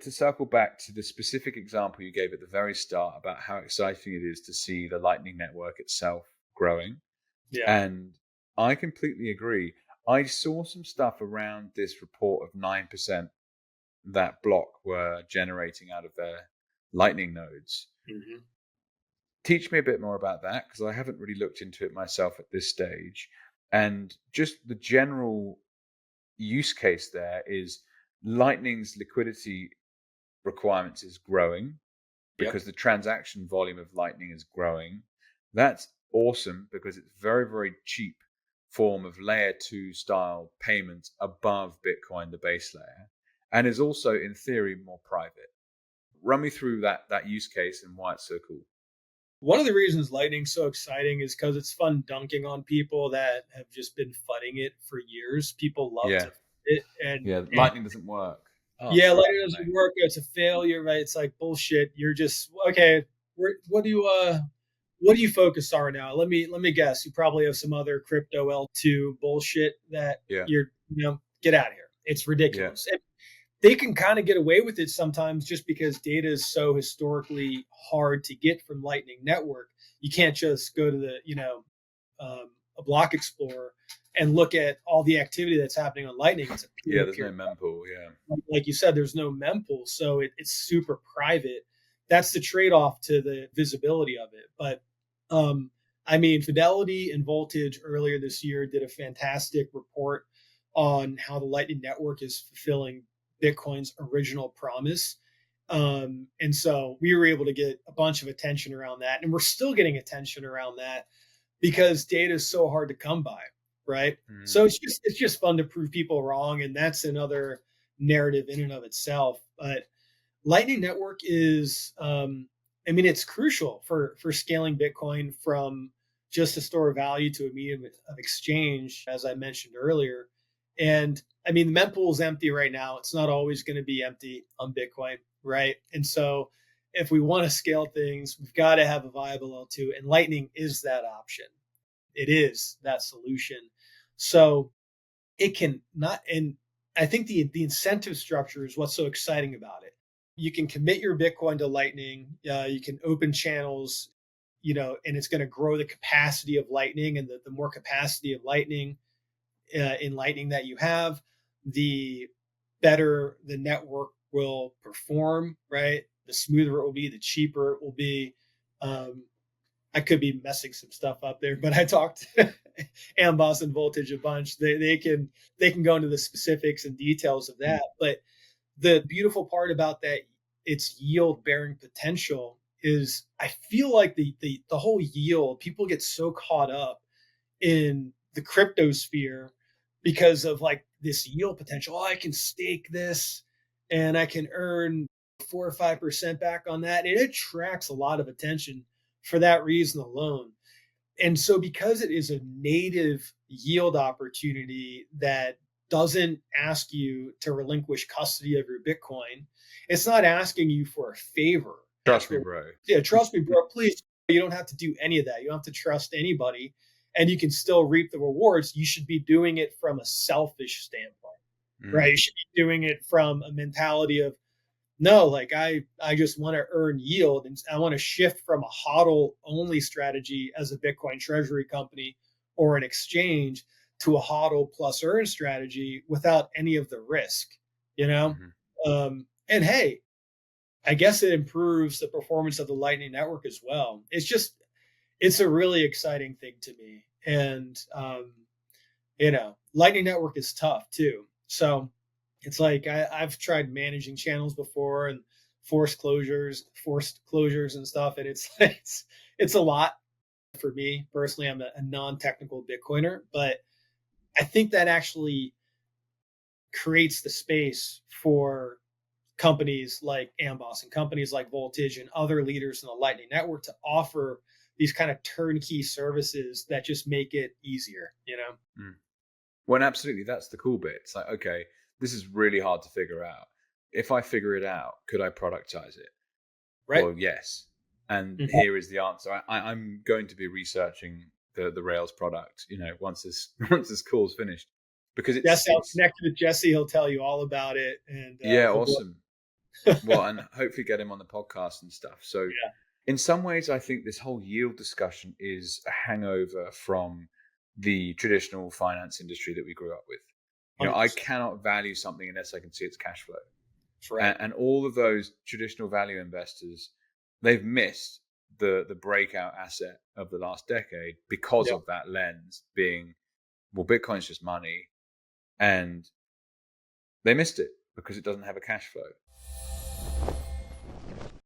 To circle back to the specific example you gave at the very start about how exciting it is to see the Lightning Network itself growing. Yeah. And I completely agree. I saw some stuff around this report of 9% that Block were generating out of their Lightning nodes. Mm-hmm. Teach me a bit more about that, because I haven't really looked into it myself at this stage. And just the general use case there is Lightning's liquidity requirements is growing Yep. because the transaction volume of Lightning is growing. That's awesome because it's very, very cheap form of layer 2 style payment above Bitcoin, the base layer, and is also in theory more private. Run me through that use case and why it's so cool. One of the reasons Lightning's so exciting is because it's fun dunking on people that have just been fudding it for years. People love Yeah. to it, and Lightning doesn't work. Oh, yeah, crap, Lightning mate. doesn't work. It's a failure, right? It's like bullshit. You're just okay. What do you focus on now? Let me guess. You probably have some other crypto L2 bullshit that Yeah. get out of here. It's ridiculous. And they can kind of get away with it sometimes just because data is so historically hard to get from Lightning Network. You can't just go to a block explorer and look at all the activity that's happening on Lightning. It's there's no mempool. Yeah. Like you said, there's no mempool, so it's super private. That's the trade-off to the visibility of it. But Fidelity and Voltage earlier this year did a fantastic report on how the Lightning Network is fulfilling Bitcoin's original promise. And so we were able to get a bunch of attention around that. And we're still getting attention around that because data is so hard to come by, right? Mm. So it's just fun to prove people wrong. And that's another narrative in and of itself. But Lightning Network is, it's crucial for scaling Bitcoin from just a store of value to a medium of exchange, as I mentioned earlier. And the mempool is empty right now. It's not always going to be empty on Bitcoin, right? And so if we want to scale things, we've got to have a viable L2, and Lightning is that option. It is that solution. So it can not, and I think the incentive structure is what's so exciting about it. You can commit your Bitcoin to Lightning. You can open channels, and it's going to grow the capacity of Lightning. And the more capacity of Lightning in Lightning that you have, the better the network will perform, right? The smoother it will be, the cheaper it will be. I could be messing some stuff up there, but I talked to Amboss and Voltage a bunch. They can go into the specifics and details of that. But the beautiful part about that, its yield bearing potential, is I feel like the whole yield, people get so caught up in the crypto sphere because of like this yield potential. Oh, I can stake this and I can earn 4 or 5% back on that. And it attracts a lot of attention for that reason alone. And so because it is a native yield opportunity that doesn't ask you to relinquish custody of your Bitcoin, it's not asking you for a favor. Trust me, bro. Yeah, trust me, bro. Please, you don't have to do any of that. You don't have to trust anybody, and you can still reap the rewards. You should be doing it from a selfish standpoint, right? You should be doing it from a mentality of, no, like I just want to earn yield, and I want to shift from a HODL only strategy as a Bitcoin treasury company or an exchange to a HODL plus earn strategy without any of the risk, And hey, I guess it improves the performance of the Lightning Network as well. It's a really exciting thing to me. And, Lightning Network is tough too. So it's like I've tried managing channels before and forced closures and stuff. And it's a lot for me personally. I'm a non-technical Bitcoiner, but I think that actually creates the space for companies like Amboss and companies like Voltage and other leaders in the Lightning Network to offer these kind of turnkey services that just make it easier, Well, absolutely. That's the cool bit. It's like, okay, this is really hard to figure out. If I figure it out, could I productize it? Right. Well, yes. And here is the answer. I'm going to be researching the Rails product, once this call's finished, because I'll connect with Jesse. He'll tell you all about it. And awesome. Well, and hopefully get him on the podcast and stuff. So, Yeah, in some ways, I think this whole yield discussion is a hangover from the traditional finance industry that we grew up with. I 100%. cannot value something unless I can see its cash flow. That's right. And all of those traditional value investors, they've missed the breakout asset of the last decade because Yep. of that lens being, well, Bitcoin's just money, and they missed it because it doesn't have a cash flow.